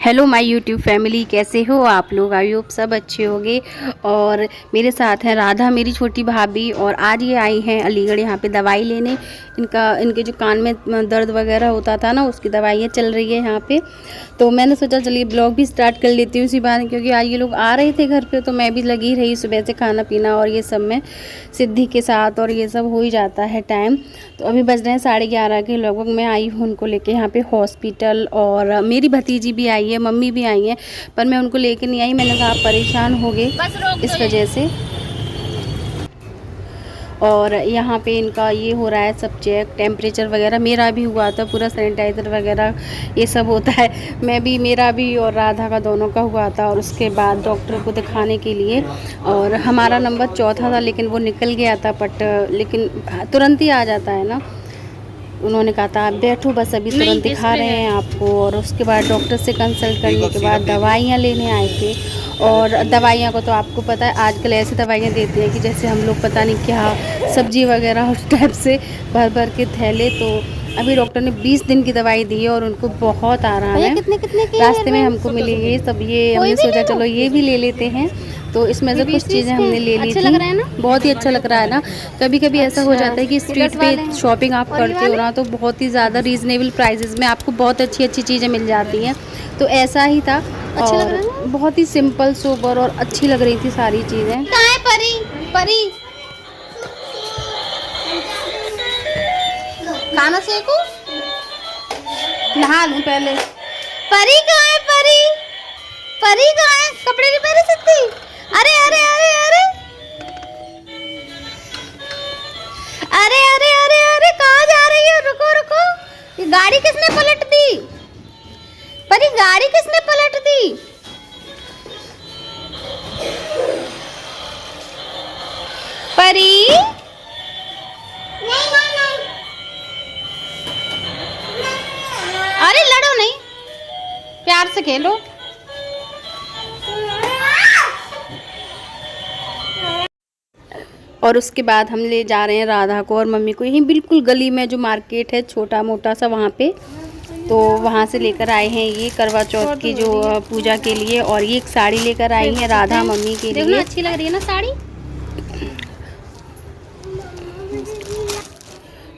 Hello my YouTube family, कैसे हो आप लोग? आई होप सब अच्छे होंगे। और मेरे साथ हैं राधा, मेरी छोटी भाभी। और आज ये आई हैं अलीगढ़ यहाँ पे दवाई लेने। इनके जो कान में दर्द वगैरह होता था ना, उसकी दवाइयाँ चल रही है यहाँ पे। तो मैंने सोचा चलिए ब्लॉग भी स्टार्ट कर लेती हूँ इसी बहाने, क्योंकि आज ये लोग आ रहे थे घर पे, तो मैं भी लगी रही सुबह से खाना पीना और ये सब में सिद्धि के साथ, और ये सब हो ही जाता है टाइम। तो अभी बज रहे हैं 11:30 के लगभग। मैं आई हूँ उनको लेके यहाँ पे हॉस्पिटल, और मेरी भतीजी भी आई है, मम्मी भी आई है, पर मैं उनको लेके नहीं आई। मैंने कहा आप परेशान हो गए इस वजह से। और यहाँ पे इनका ये हो रहा है सब चेक, टेम्परेचर वगैरह मेरा भी हुआ था, पूरा सैनिटाइज़र वगैरह ये सब होता है। मैं भी, मेरा भी और राधा का दोनों का हुआ था। और उसके बाद डॉक्टर को दिखाने के लिए, और हमारा नंबर चौथा था, लेकिन वो निकल गया था। बट लेकिन तुरंत ही आ जाता है ना। उन्होंने कहा था आप बैठो बस, अभी तुरंत दिखा रहे हैं आपको। और उसके बाद डॉक्टर से कंसल्ट करने के बाद दवाइयाँ लेने आए थे। और दवाइयाँ को तो आपको पता है आजकल ऐसी दवाइयाँ देती हैं कि जैसे हम लोग पता नहीं क्या सब्जी वगैरह उस टाइप से भर भर के थैले। तो अभी डॉक्टर ने 20 दिन की दवाई दी है और उनको बहुत आराम है। रास्ते में हमको मिली ये सब, ये हमने सोचा चलो ये भी ले लेते हैं। तो इसमें से कुछ चीज़ें हमने ले ली थी। बहुत ही अच्छा लग रहा है ना। कभी कभी ऐसा हो जाता है कि स्ट्रीट पे शॉपिंग आप करते हो ना, तो बहुत ही ज़्यादा रीज़नेबल प्राइसेस में आपको बहुत अच्छी अच्छी चीज़ें मिल जाती हैं। तो ऐसा ही था, और बहुत ही सिंपल सोबर और अच्छी लग रही थी सारी चीज़ें। कहाँ है परी? परी खाना सेकू, नहा लूँ पहले। परी कहाँ है? परी परी कहाँ है? कपड़े नहीं पहन सकती? अरे अरे अरे अरे अरे अरे अरे अरे कहाँ जा रही हो? रुको रुको, ये गाड़ी किसने पलट दी? परी गाड़ी किसने पलट दी? परी अरे लड़ो नहीं, प्यार से खेलो। और उसके बाद हम ले जा रहे हैं राधा को और मम्मी को, यहीं बिल्कुल गली में जो मार्केट है छोटा मोटा सा, वहाँ पे। तो वहाँ से लेकर आए हैं ये करवा चौथ की जो पूजा के लिए। और ये एक साड़ी लेकर आई है राधा मम्मी के लिए। अच्छी लग रही है ना साड़ी,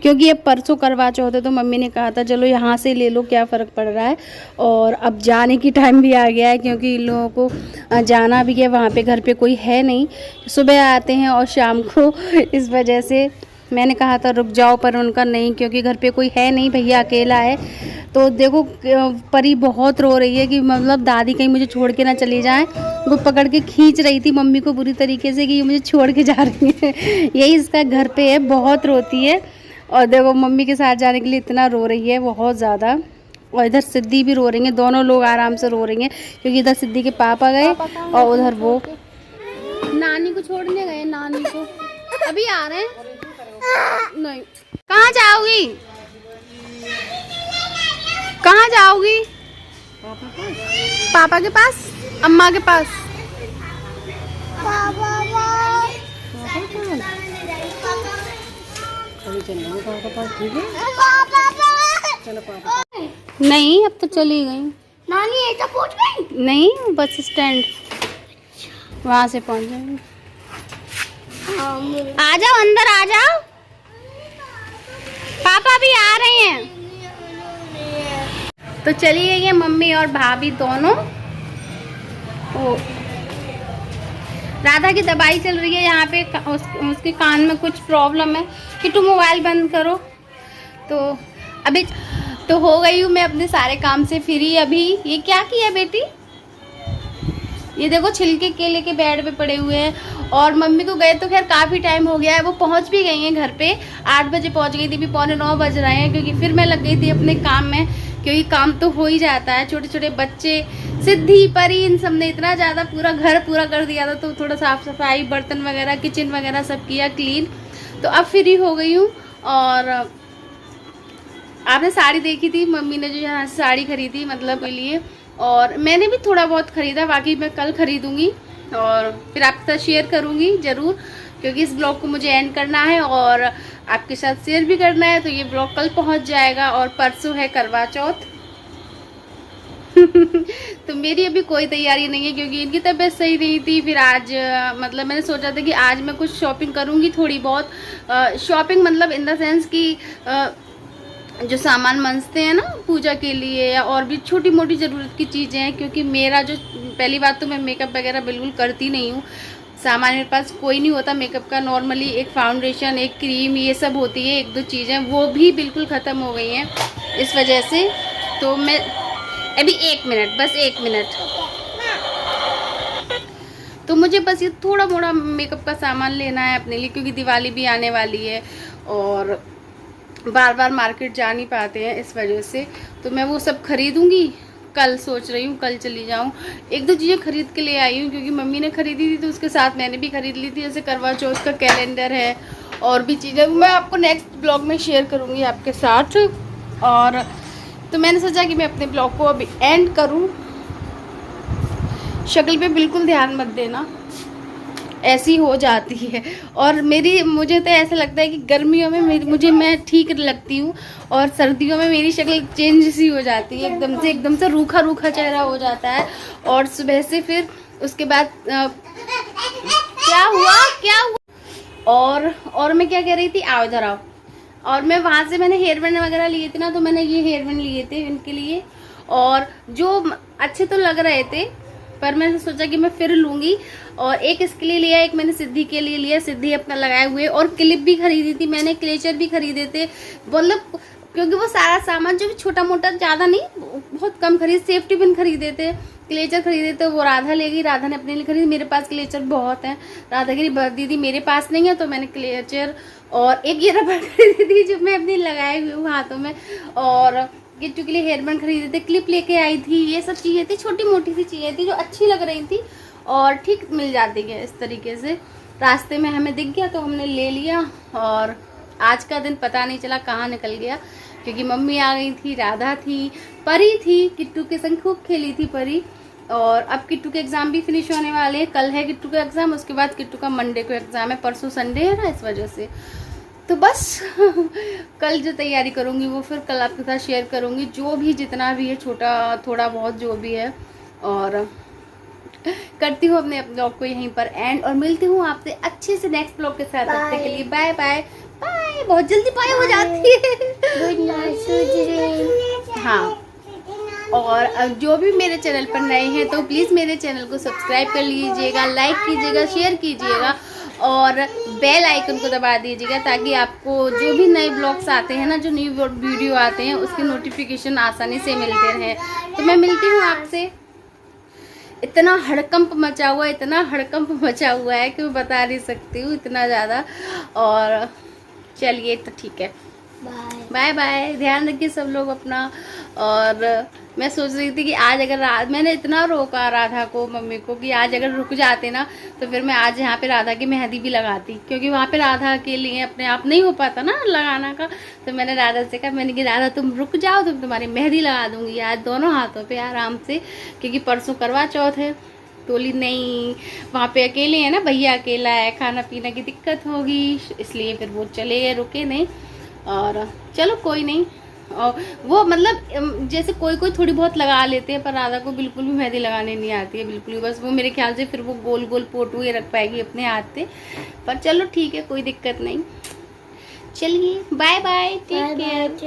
क्योंकि अब परसों करवा चौथ है, तो मम्मी ने कहा था चलो यहाँ से ले लो, क्या फ़र्क पड़ रहा है। और अब जाने की टाइम भी आ गया है, क्योंकि इन लोगों को जाना भी है। वहाँ पे घर पे कोई है नहीं, सुबह आते हैं और शाम को। इस वजह से मैंने कहा था रुक जाओ, पर उनका नहीं, क्योंकि घर पे कोई है नहीं, भैया अकेला है। तो देखो परी बहुत रो रही है कि मतलब दादी कहीं मुझे छोड़ के ना चली जाए। वो पकड़ के खींच रही थी मम्मी को बुरी तरीके से कि ये मुझे छोड़ के जा रही है। यही इसका घर पे है, बहुत रोती है। और देखो मम्मी के साथ जाने के लिए इतना रो रही है, बहुत ज़्यादा। और इधर सिद्धि भी रो रही है, दोनों लोग आराम से रो रही हैं, क्योंकि इधर सिद्धि के पापा गए और उधर वो नानी को छोड़ने गए। नानी को अभी आ रहे हैं। नहीं, कहाँ जाओगी? कहाँ जाओगी? पापा के पास, अम्मा के पास। नहीं, अब तो चली गई नानी ऐसा पहुंच गई? नहीं, बस स्टैंड वहाँ से पहुँच जाएंगे। आ जाओ, अंदर आ जाओ, पापा भी आ रहे हैं। तो चली गई है मम्मी और भाभी दोनों। ओ, राधा की दवाई चल रही है यहाँ पे। उसके कान में कुछ प्रॉब्लम है। कि तुम मोबाइल बंद करो। तो अभी तो हो गई हूँ मैं अपने सारे काम से फ्री। अभी ये क्या किया बेटी? ये देखो छिलके केले के बेड पे पड़े हुए हैं। और मम्मी को गए तो खैर काफ़ी टाइम हो गया है, वो पहुँच भी गई हैं घर पे। 8 बजे पहुँच गई थी, अभी 8:45 बज रहे हैं, क्योंकि फिर मैं लग गई थी अपने काम में। क्योंकि काम तो हो ही जाता है, छोटे छोटे बच्चे, सिद्धि, परी, इन सब ने इतना ज़्यादा पूरा घर पूरा कर दिया था। तो थोड़ा साफ़ सफाई, बर्तन वगैरह, किचन वगैरह सब किया क्लीन। तो अब फ्री हो गई हूँ। और आपने साड़ी देखी थी, मम्मी ने जो यहाँ से साड़ी खरीदी मतलब के लिए। और मैंने भी थोड़ा बहुत ख़रीदा, बाकी मैं कल ख़रीदूँगी और फिर आपके साथ शेयर करूँगी ज़रूर। क्योंकि इस ब्लॉग को मुझे एंड करना है और आपके साथ शेयर भी करना है। तो ये ब्लॉग कल पहुंच जाएगा और परसों है करवा चौथ। तो मेरी अभी कोई तैयारी नहीं है क्योंकि इनकी तबीयत सही नहीं थी। फिर आज मतलब मैंने सोचा था कि आज मैं कुछ शॉपिंग करूँगी थोड़ी बहुत। शॉपिंग मतलब इन द सेंस कि जो सामान मंजते हैं ना पूजा के लिए, या और भी छोटी मोटी ज़रूरत की चीज़ें हैं। क्योंकि मेरा जो पहली बात तो मैं मेकअप वगैरह बिल्कुल करती नहीं हूँ। सामान मेरे पास कोई नहीं होता मेकअप का। नॉर्मली एक फाउंडेशन, एक क्रीम, ये सब होती है, एक दो चीज़ें, वो भी बिल्कुल ख़त्म हो गई हैं इस वजह से। तो मैं अभी 1 मिनट, बस 1 मिनट, तो मुझे बस ये थोड़ा मोड़ा मेकअप का सामान लेना है अपने लिए क्योंकि दिवाली भी आने वाली है और बार बार मार्केट जा नहीं पाते हैं इस वजह से। तो मैं वो सब खरीदूंगी। कल सोच रही हूँ कल चली जाऊँ। एक दो चीज़ें खरीद के ले आई हूँ क्योंकि मम्मी ने खरीदी थी तो उसके साथ मैंने भी खरीद ली थी। जैसे करवा चौथ का कैलेंडर है और भी चीज़ें, मैं आपको नेक्स्ट ब्लॉग में शेयर करूँगी आपके साथ। और तो मैंने सोचा कि मैं अपने ब्लॉग को अभी एंड करूँ। शक्ल पे बिल्कुल ध्यान मत देना, ऐसी हो जाती है। और मुझे तो ऐसा लगता है कि गर्मियों में मैं ठीक लगती हूँ और सर्दियों में मेरी शक्ल चेंज सी हो जाती है, एकदम से रूखा रूखा चेहरा हो जाता है। और सुबह से फिर उसके बाद क्या हुआ और मैं क्या कह रही थी, आओ इधर आओ। और मैं वहाँ से मैंने हेयर बैंड वगैरह लिए थे ना, तो मैंने ये हेयर बैंड लिए थे इनके लिए और जो अच्छे तो लग रहे थे, पर मैंने सोचा कि मैं फिर लूँगी। और एक इसके लिए लिया, एक मैंने सिद्धि के लिए लिया, सिद्धि अपना लगाए हुए। और क्लिप भी खरीदी थी मैंने, क्लेचर भी खरीदे थे, मतलब क्योंकि वो सारा सामान जो भी छोटा मोटा, ज़्यादा नहीं, बहुत कम खरीद। सेफ्टी पिन खरीदे थे, क्लेचर खरीदे थे, वो राधा ले गई, राधा ने अपने लिए खरीदी। मेरे पास क्लेचर बहुत है, राधा की दीदी मेरे पास नहीं है तो मैंने क्लेचर और एक ये रबड़ खरीदी थी जो मैं अपनी लगाए हुए हूँ हाथों में। और किट्टू के लिए हेयर बैंड खरीदे थे, क्लिप लेके आई थी, ये सब चीज़ें थी, छोटी मोटी सी चीज़ें थी जो अच्छी लग रही थी और ठीक मिल जाती है इस तरीके से। रास्ते में हमें दिख गया तो हमने ले लिया। और आज का दिन पता नहीं चला कहाँ निकल गया क्योंकि मम्मी आ गई थी, राधा थी, परी थी, किट्टू के संग खूब खेली थी परी। और अब किट्टू के एग्ज़ाम भी फिनिश होने वाले हैं। कल है किट्टू का एग्ज़ाम, उसके बाद किट्टू का मंडे को एग्ज़ाम है, परसों संडे है ना, इस वजह से। तो बस कल जो तैयारी करूँगी वो फिर कल आपके साथ शेयर करूँगी, जो भी जितना भी है, छोटा थोड़ा बहुत जो भी है। और करती हूँ अपने ब्लॉग को यहीं पर एंड और मिलती हूँ आपसे अच्छे से नेक्स्ट ब्लॉग के साथ। तब तक के लिए बाय बाय बाय। बहुत जल्दी बाय हो जाती है। Good night. हाँ, और जो भी मेरे चैनल पर नए हैं तो प्लीज़ मेरे चैनल को सब्सक्राइब कर लीजिएगा, लाइक कीजिएगा, शेयर कीजिएगा और बेल आइकन को दबा दीजिएगा ताकि आपको जो भी नए ब्लॉग्स आते हैं ना, जो न्यू वीडियो आते हैं, उसके नोटिफिकेशन आसानी से मिलते रहें। तो मैं मिलती हूँ आपसे। इतना हड़कंप मचा हुआ है कि मैं बता नहीं सकती हूँ, इतना ज़्यादा। और चलिए तो ठीक है, बाय बाय। ध्यान रखिए सब लोग अपना। और मैं सोच रही थी कि आज अगर मैंने इतना रोका राधा को, मम्मी को, कि आज अगर रुक जाते ना तो फिर मैं आज यहाँ पे राधा की मेहंदी भी लगाती, क्योंकि वहाँ पे राधा के लिए अपने आप नहीं हो पाता ना लगाना का। तो मैंने राधा से कहा, मैंने कि राधा तुम रुक जाओ, तुम तुम्हारी मेहंदी लगा दूँगी आज दोनों हाथों पर आराम से, क्योंकि परसों करवा चौथ है। टोली नहीं, वहाँ पे अकेले है ना, भैया अकेला है, खाना पीना की दिक्कत होगी, इसलिए फिर वो चले गए, रुके नहीं। और चलो कोई नहीं। और वो मतलब जैसे कोई थोड़ी बहुत लगा लेते हैं, पर राधा को बिल्कुल भी मेहंदी लगाने नहीं आती है, बिल्कुल भी। बस वो मेरे ख्याल से फिर वो गोल गोल पोटू ये रख पाएगी अपने हाथ पे। पर चलो ठीक है, कोई दिक्कत नहीं। चलिए बाय बाय, टेक केयर।